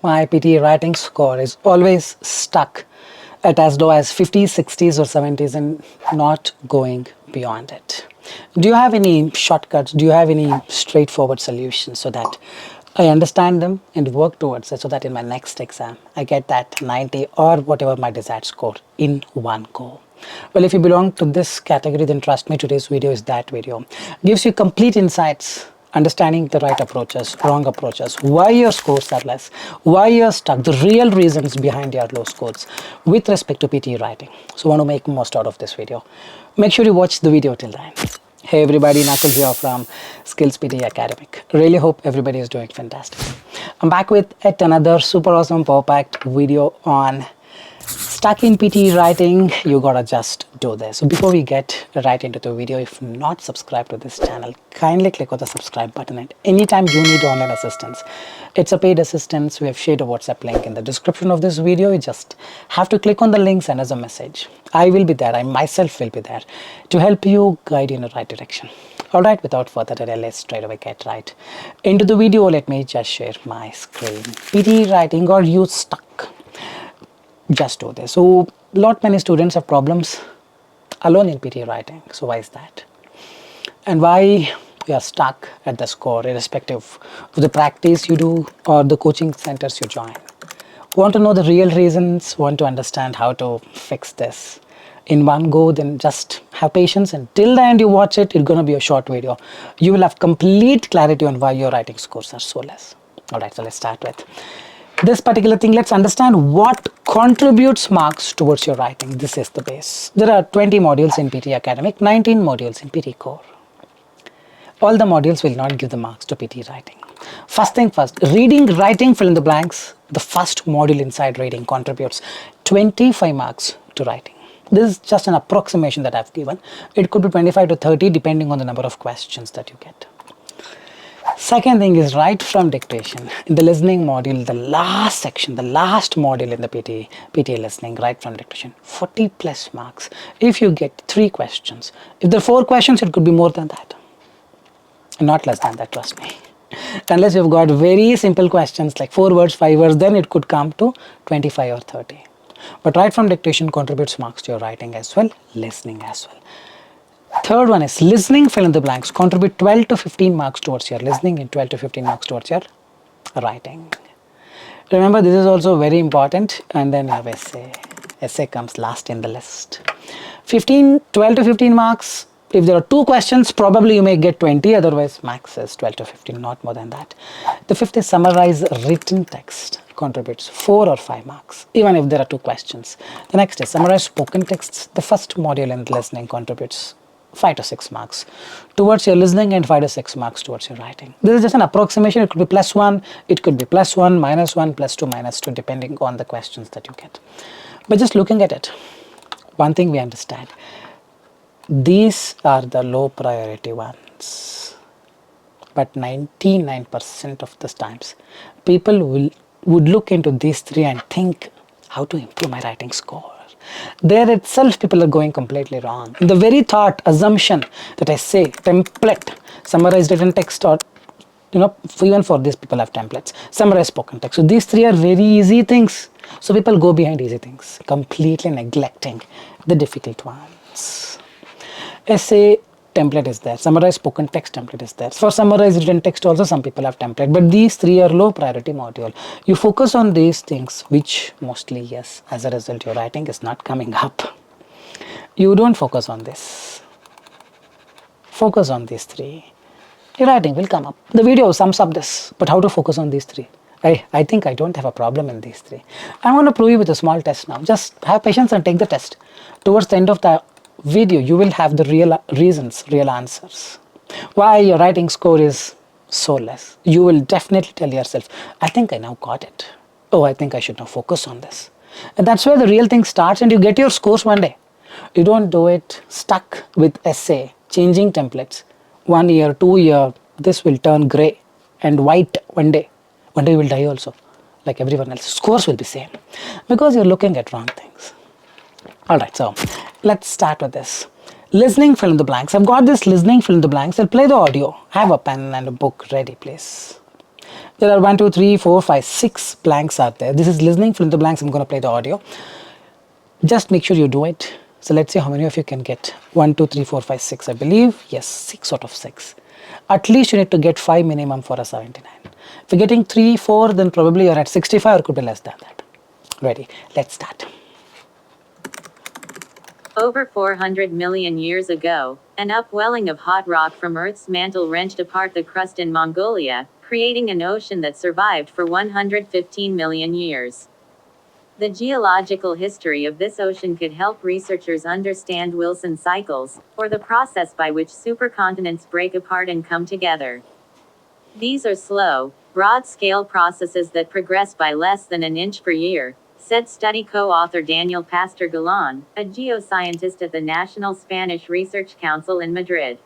my PTE writing score is always stuck at as low as 50s, 60s or 70s and not going beyond it. Do you have any shortcuts? Do you have any straightforward solutions so that I understand them and work towards it so that in my next exam I get that 90 or whatever my desired score in one go? Well, if you belong to this category, then trust me, today's video is that video. Gives you complete insights, understanding the right approaches, wrong approaches, why your scores are less, why you're stuck, the real reasons behind your low scores with respect to PTE writing. So I want to make most out of this video. Make sure you watch the video till the end. Hey everybody, Nakul here from SKILLS PTE Academic. Really hope everybody is doing fantastic. I'm back with yet another super awesome perfect video on stuck in PTE writing. You gotta just do this. So before we get right into the video, if not subscribed to this channel, kindly click on the subscribe button. And anytime you need online assistance, it's a paid assistance. We have shared a WhatsApp link in the description of this video. You just have to click on the link, send us a message. I will be there. I myself will be there to help you, guide you in the right direction. Alright, without further delay, let's straight away get right into the video. Let me just share my screen. PTE writing, or you stuck? Just do this. So many students have problems alone in PTE writing. So why is that? And why you are stuck at the score, irrespective of the practice you do or the coaching centers you join? Want to know the real reasons, want to understand how to fix this in one go? Then just have patience, and till the end you watch it. It's going to be a short video. You will have complete clarity on why your writing scores are so less. Alright, so let's start with this particular thing. Let's understand what contributes marks towards your writing. This is the base. There are 20 modules in PTE Academic, 19 modules in PTE Core. All the modules will not give the marks to PTE writing. First thing first, reading, writing, fill in the blanks. The first module inside reading contributes 25 marks to writing. This is just an approximation that I've given. It could be 25 to 30 depending on the number of questions that you get. Second thing is write from dictation. In the listening module, the last section, the last module in the PTE listening, write from dictation, 40 plus marks if you get 3 questions. If there are 4 questions, it could be more than that. Not less than that, trust me. Unless you've got very simple questions like 4 words, 5 words, then it could come to 25 or 30. But write from dictation contributes marks to your writing as well, listening as well. Third one is listening, fill in the blanks, contribute 12 to 15 marks towards your listening and 12 to 15 marks towards your writing. Remember, this is also very important. And then you have essay. Essay comes last in the list. 12 to 15 marks. If there are 2 questions, probably you may get 20, otherwise max is 12 to 15, not more than that. The fifth is summarize written text, contributes 4 or 5 marks, even if there are 2 questions. The next is summarize spoken texts. The first module in listening contributes 5 to 6 marks towards your listening and 5 to 6 marks towards your writing. This is just an approximation. It could be +1, it could be +1, -1, +2, -2, depending on the questions that you get. But just looking at it, one thing we understand, these are the low priority ones. But 99% of the times, people would look into these 3 and think how to improve my writing score. There itself, people are going completely wrong. The very thought, assumption that I say, template, summarize written text, or even for this people have templates, summarize spoken text. So these 3 are very easy things. So people go behind easy things, completely neglecting the difficult ones. Essay template is there, summarize spoken text template is there. For summarize written text also some people have template, but these 3 are low priority module. You focus on these things, which mostly, yes, as a result your writing is not coming up. You don't focus on this. Focus on these 3. Your writing will come up. The video sums up this, but how to focus on these 3? I think I don't have a problem in these 3. I'm going to prove you with a small test now. Just have patience and take the test. Towards the end of the video, you will have the real reasons, real answers. Why your writing score is so less. You will definitely tell yourself, I think I now got it. Oh, I think I should now focus on this. And that's where the real thing starts, and you get your scores one day. You don't do it stuck with essay, changing templates. 1 year, 2 year, this will turn gray and white one day. One day you will die also, like everyone else. Scores will be same because you're looking at wrong things. Alright, so let's start with this. Listening, fill in the blanks. I've got this listening, fill in the blanks. I'll play the audio. Have a pen and a book ready, please. There are 1, 2, 3, 4, 5, 6 blanks are there. This is listening, fill in the blanks. I'm going to play the audio. Just make sure you do it. So let's see how many of you can get 1, 2, 3, 4, 5, 6. I believe, yes, 6 out of 6. At least you need to get 5 minimum for a 79. If you're getting 3, 4, then probably you're at 65 or could be less than that. Ready? Let's start. Over 400 million years ago, an upwelling of hot rock from Earth's mantle wrenched apart the crust in Mongolia, creating an ocean that survived for 115 million years. The geological history of this ocean could help researchers understand Wilson cycles, or the process by which supercontinents break apart and come together. These are slow, broad-scale processes that progress by less than an inch per year, said study co-author Daniel Pastor Galán, a geoscientist at the National Spanish Research Council in Madrid.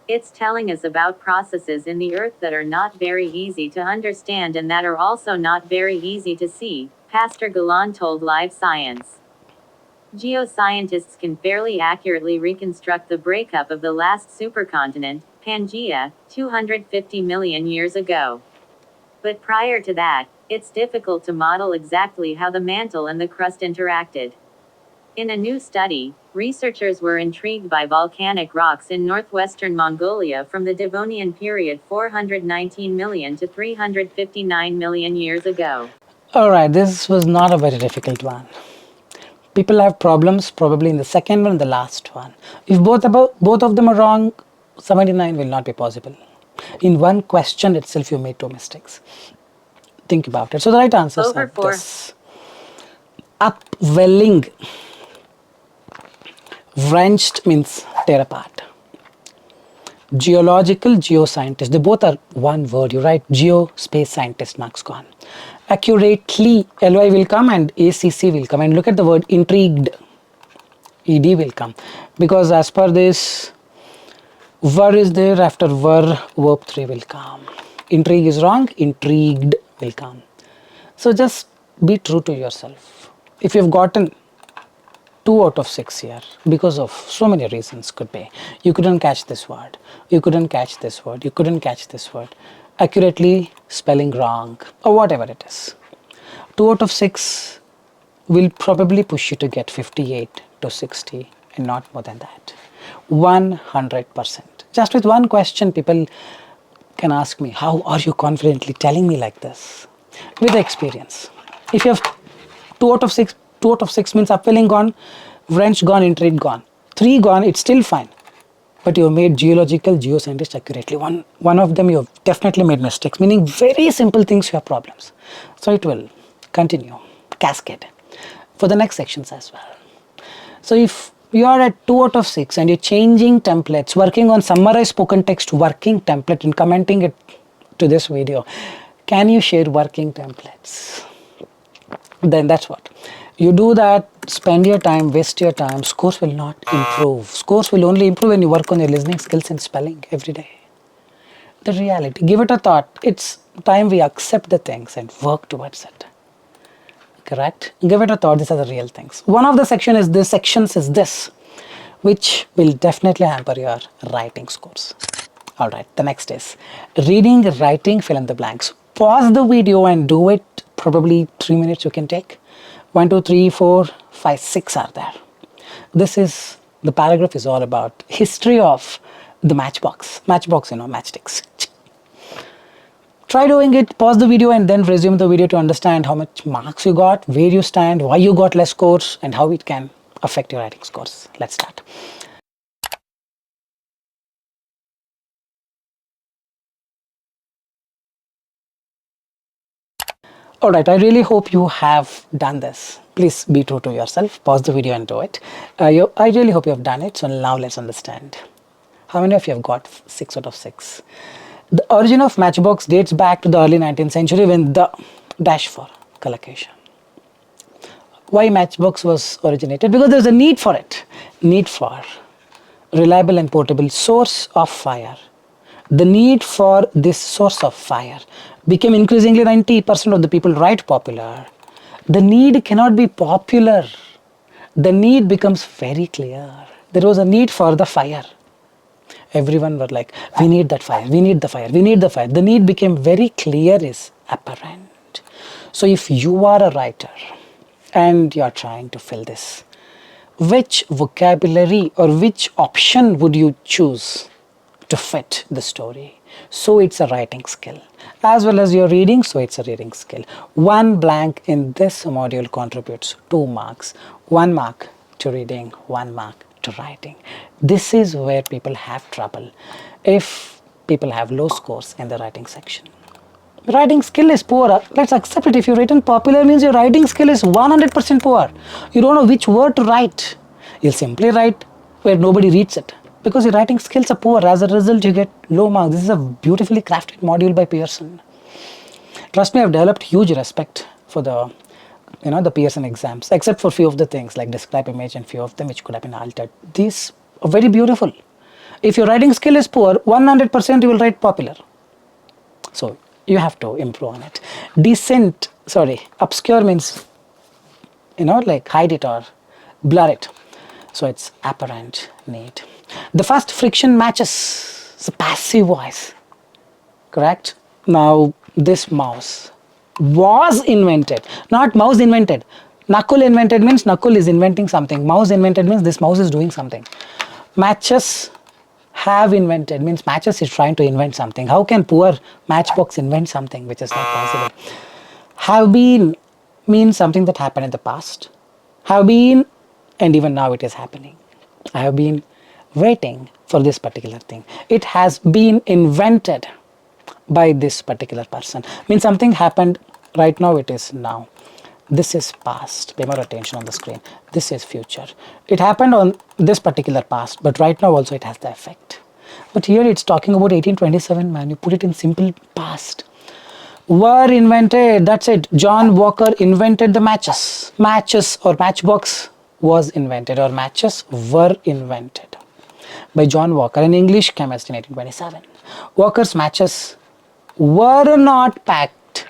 It's telling us about processes in the Earth that are not very easy to understand and that are also not very easy to see, Pastor Galán told Live Science. Geoscientists can fairly accurately reconstruct the breakup of the last supercontinent, Pangaea, 250 million years ago. But prior to that, it's difficult to model exactly how the mantle and the crust interacted. In a new study, researchers were intrigued by volcanic rocks in northwestern Mongolia from the Devonian period 419 million to 359 million years ago. Alright, this was not a very difficult one. People have problems probably in the second one and the last one. If both of them are wrong, 79 will not be possible. In one question itself, you made 2 mistakes. Think about it. So the right answers are this. Upwelling. Wrenched means tear apart. Geological, geoscientist. They both are one word. You write geospace scientist, marks gone. Accurately, ly will come and acc will come. And look at the word intrigued. ed will come. Because as per this, ver is there, after ver, verb 3 will come. Intrigue is wrong, intrigued will come. So just be true to yourself. If you've gotten 2 out of 6 here, because of so many reasons, could be you couldn't catch this word, you couldn't catch this word, you couldn't catch this word, accurately spelling wrong, or whatever it is. 2 out of 6 will probably push you to get 58 to 60 and not more than that. 100%. Just with one question, people can ask me, how are you confidently telling me like this? With experience. If you have 2 out of 6, 2 out of 6 means upwelling gone, wrench gone, intrigue gone. 3 gone, it's still fine. But you have made geological, geoscientist accurately. One of them you have definitely made mistakes, meaning very simple things you have problems. So it will continue, cascade, for the next sections as well. So if you are at 2 out of 6 and you're changing templates, working on summarized spoken text working template and commenting it to this video, can you share working templates? Then that's what. You do that, spend your time, waste your time, scores will not improve. Scores will only improve when you work on your listening skills and spelling every day. The reality, give it a thought. It's time we accept the things and work towards it. Correct? Give it a thought. These are the real things. One of the sections is this, which will definitely hamper your writing scores. Alright, the next is reading, writing, fill in the blanks. Pause the video and do it. Probably 3 minutes you can take. 1, 2, 3, 4, 5, 6 are there. The paragraph is all about history of the matchbox. Matchbox, matchsticks. Try doing it, pause the video and then resume the video to understand how much marks you got, where you stand, why you got less scores, and how it can affect your writing scores. Let's start. Alright, I really hope you have done this. Please be true to yourself. Pause the video and do it. I really hope you have done it. So now let's understand. How many of you have got 6 out of 6? The origin of matchbox dates back to the early 19th century when the dash for collocation. Why matchbox was originated? Because there's a need for it. Need for reliable and portable source of fire. The need for this source of fire became increasingly 90% of the people write popular. The need cannot be popular. The need becomes very clear. There was a need for the fire. Everyone were like, we need that fire, we need the fire, we need the fire. The need became very clear, is apparent. So if you are a writer and you are trying to fill this, which vocabulary or which option would you choose to fit the story? So it's a writing skill. As well as your reading, so it's a reading skill. One blank in this module contributes 2 marks. 1 mark to reading, 1 mark to writing. This is where people have trouble if people have low scores in the writing section. Writing skill is poor. Let's accept it. If you've written popular, means your writing skill is 100% poor. You don't know which word to write. You'll simply write where nobody reads it, because your writing skills are poor. As a result, you get low marks. This is a beautifully crafted module by Pearson. Trust me, I've developed huge respect for the the Pearson exams, except for few of the things like describe image and few of them which could have been altered. These are very beautiful. If your writing skill is poor, 100% you will write popular. So you have to improve on it. Obscure means, like hide it or blur it. So it's apparent need. The first friction matches the passive voice, correct? Now this mouse was invented, not mouse invented. Nakul invented means Nakul is inventing something. Mouse invented means this mouse is doing something. Matches have invented means matches is trying to invent something. How can poor matchbox invent something which is not possible? Have been means something that happened in the past. Have been, and even now it is happening. I have been waiting for this particular thing. It has been invented by this particular person. Means something happened right now, it is now. This is past. Pay more attention on the screen. This is future. It happened on this particular past, but right now also it has the effect. But here it's talking about 1827, man. You put it in simple past. Were invented, that's it. John Walker invented the matches. Matches or matchbox was invented, or matches were invented by John Walker, an English chemist in 1827. Walker's matches were not packed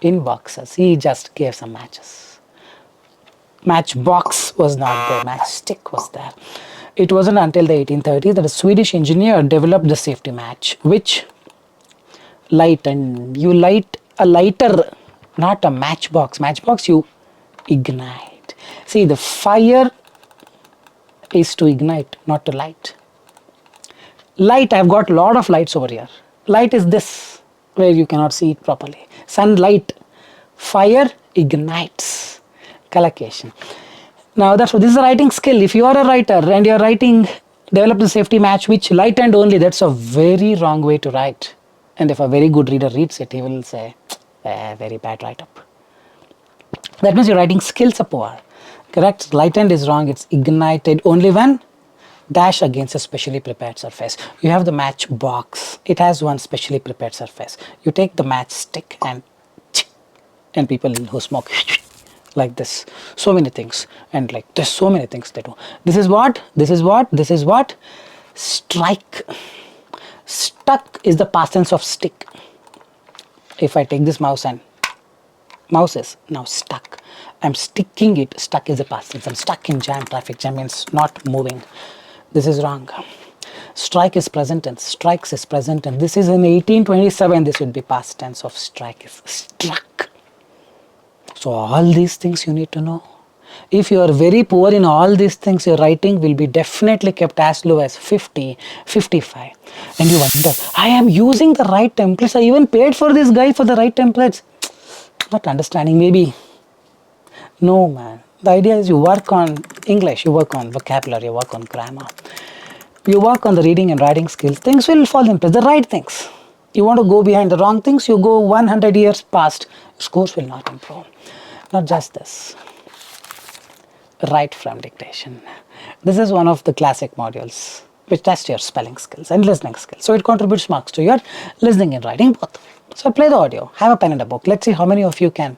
in boxes. He just gave some matches. Matchbox was not there. Matchstick was there. It wasn't until the 1830s that a Swedish engineer developed the safety match, which lightened. You light a lighter, not a matchbox. Matchbox you ignite. See, the fire is to ignite, not to light. Light, I've got a lot of lights over here. Light is this, where you cannot see it properly. Sunlight. Fire ignites. Collocation. Now that's what this is a writing skill. If you are a writer and you are writing, develop the safety match which lightened only, that's a very wrong way to write. And if a very good reader reads it, he will say, very bad write-up. That means your writing skills are poor. Correct? Lightened is wrong. It's ignited only when dash against a specially prepared surface. You have the match box. It has one specially prepared surface. You take the matchstick and people who smoke like this. So many things. And like there's so many things they do. This is what? This is what? This is what? Strike. Stuck is the past tense of stick. If I take this mouse and mouse is now stuck. I'm sticking it. Stuck is the past tense. I'm stuck in jam. Traffic jam means not moving. This is wrong. Strike is present tense. Strikes is present tense. This is in 1827. This would be past tense of strike is struck. So all these things you need to know. If you are very poor in all these things, your writing will be definitely kept as low as 50, 55. And you wonder, I am using the right templates. I even paid for this guy for the right templates. Not understanding, maybe. No, man. The idea is you work on English, you work on vocabulary, you work on grammar. You work on the reading and writing skills. Things will fall in place, the right things. You want to go behind the wrong things, you go 100 years past, scores will not improve. Not just this. Write from dictation. This is one of the classic modules which test your spelling skills and listening skills. So it contributes marks to your listening and writing both. So play the audio, have a pen and a book. Let's see how many of you can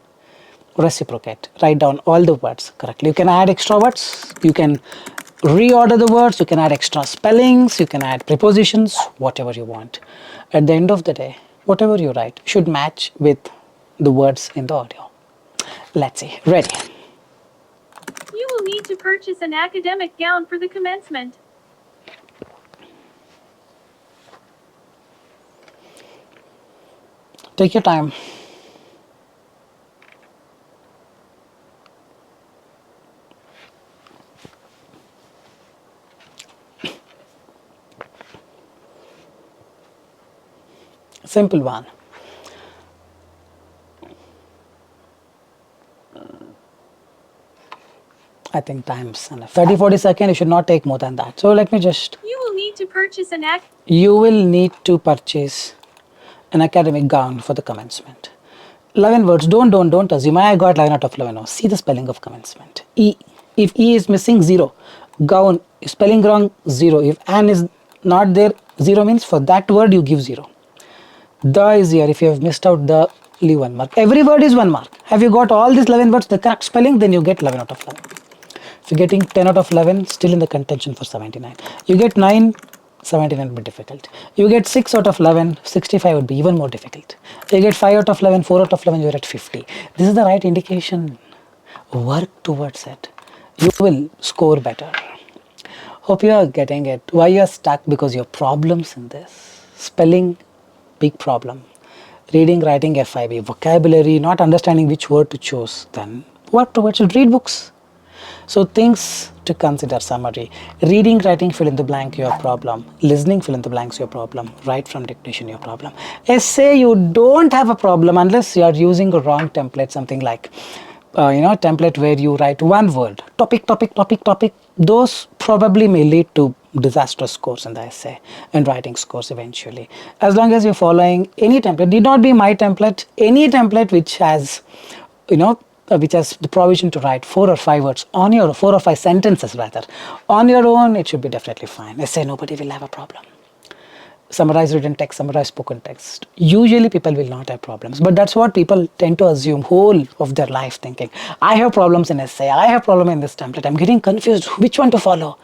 reciprocate. Write down all the words correctly. You can add extra words, you can reorder the words, you can add extra spellings, you can add prepositions, whatever you want. At the end of the day, whatever you write should match with the words in the audio. Let's see. Ready? You will need to purchase an academic gown for the commencement. Take your time. Simple one. I think time's enough. 30-40 seconds, you should not take more than that. So let me just... You will need to purchase an You will need to purchase an academic gown for the commencement. 11 words. Don't assume. I got 11 out of 11. No. See the spelling of commencement. E. If E is missing, 0. Gown, spelling wrong, 0. If an is not there, 0 means for that word you give 0. The is here. If you have missed out the, leave 1 mark. Every word is 1 mark. Have you got all these 11 words, the correct spelling, then you get 11 out of 11. If you're getting 10 out of 11, still in the contention for 79. You get 9, 79 would be difficult. You get 6 out of 11, 65 would be even more difficult. You get 5 out of 11, 4 out of 11, you're at 50. This is the right indication. Work towards it. You will score better. Hope you are getting it. Why you are stuck? Because your problems in this. Spelling, big problem. Reading, writing, FIB, vocabulary, not understanding which word to choose. Then work towards it. Read books. So things to consider: summary. Reading, writing, fill in the blank, your problem. Listening, fill in the blanks, your problem. Write from dictation, your problem. Essay, you don't have a problem unless you are using a wrong template, something like template where you write one word, topic. Those probably may lead to disastrous scores in the essay and writing scores eventually. As long as you're following any template, need not be my template, any template which has which has the provision to write 4 or 5 words on your 4 or 5 sentences rather on your own, it should be definitely fine. Essay, nobody will have a problem. Summarize written text, summarize spoken text. Usually people will not have problems, but that's what people tend to assume whole of their life, thinking, I have problems in essay, I have problem in this template, I'm getting confused, which one to follow.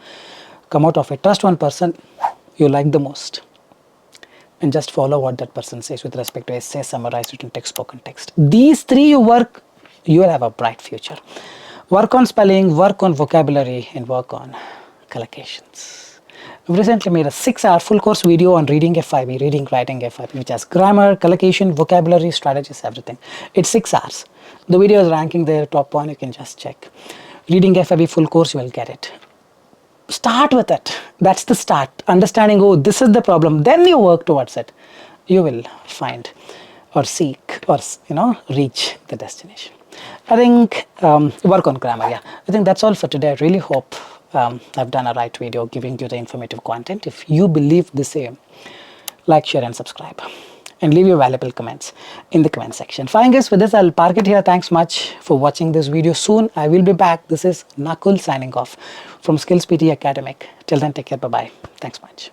Come out of it. Trust one person you like the most and just follow what that person says with respect to essay, summarize written text, spoken text. These 3 you work, you will have a bright future. Work on spelling, work on vocabulary, and work on collocations. I've recently made a 6-hour full course video on reading FIB, reading, writing FIB, which has grammar, collocation, vocabulary, strategies, everything. It's 6 hours. The video is ranking there, top 1, you can just check. Reading FIB full course, you will get it. Start with it. That's the start. Understanding, oh, this is the problem. Then you work towards it. You will find or seek or reach the destination. I think work on grammar. Yeah, I think that's all for today. I really hope I've done a right video giving you the informative content. If you believe the same, like, share and subscribe and leave your valuable comments in the comment section. Fine guys, with this I'll park it here. Thanks much for watching this video. Soon I will be back. This is Nakul signing off from SKILLS PTE Academic. Till then, take care. Bye bye. Thanks much.